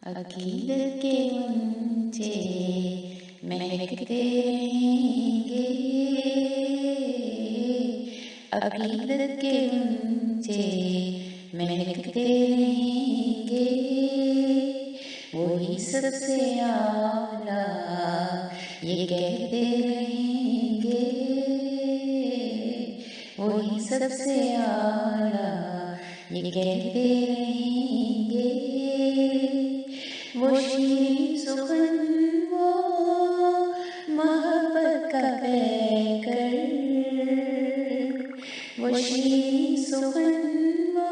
अकीदत के ऊंचे महकते रहेंगे, अकीदत के ऊंचे महकते रहेंगे, वही सबसे आला ये कहते रहेंगे, वही सबसे आला ये कहते रहेंगे। वो शीरीं सुखन वो मोहब्बत का पैकर, वो शीरीं सुखन वो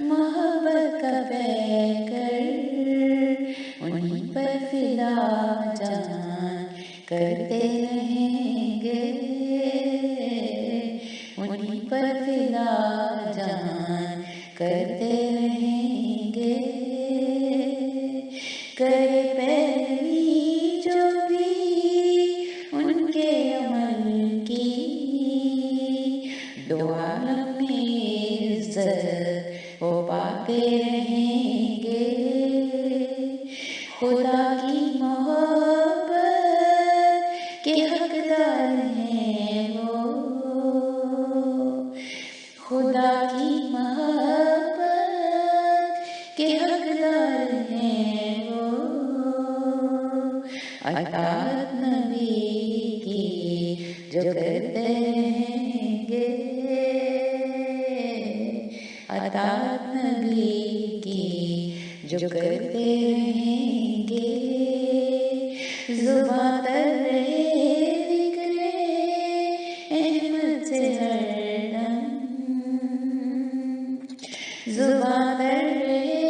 मोहब्बत का पैकर, उन्हीं पर फिदा जान करते रहेंगे, उन्हीं पर फिदा जान करते रहेंगे। करे पैरवी जो भी उनके अमल की, दो आलम में इज्जत वो पाते रहेंगे। खुदा की मोहब्बत के हकदार हैं वो, खुदा की मोहब्बत के हकदार हैं वो। अताअत नबी की जो करते रहेंगे, अताअत नबी की जो करते रहेंगे। ज़ुबां तर रहे ज़िक्रे अहमद से हरदम, ज़ुबां तर रहे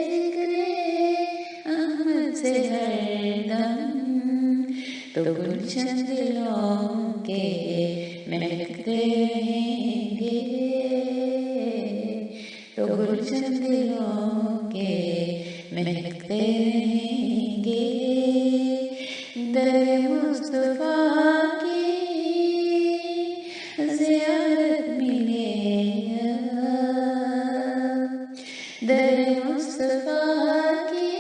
ज़िक्रे अहमद से हरदम, तो गुलशन दिलों के महकते रहेंगे, तो गुलशन दिलों के महकते रहेंगे। दर मुस्तफा की ज़ियारत मिलेगा, दर मुस्तफा की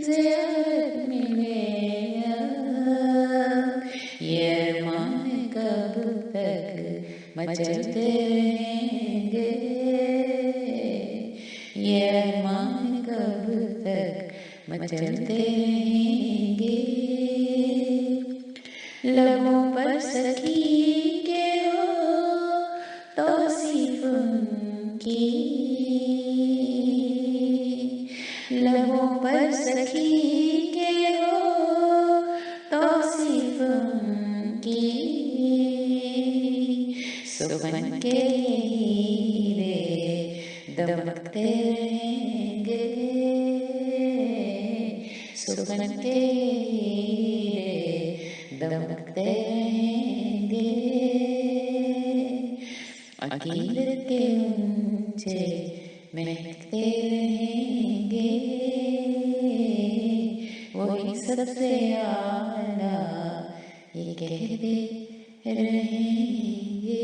ज़ियारत मिलेगा। ये अरमान कब तक मचलते रहेंगे, ये अरमान कब तक मचलते रहेंगे। लबों पर सखी के हो तौसीफ उनकी, लबों पर सखी के हो तौसीफ उनकी। सुबह के हीरे दमकते रहेंगे, सुबह के हीरे दमकते रहेंगे। अकीदत के ऊंचे महकते रहेंगे, वही सबसे आला ये कहते रहेंगे।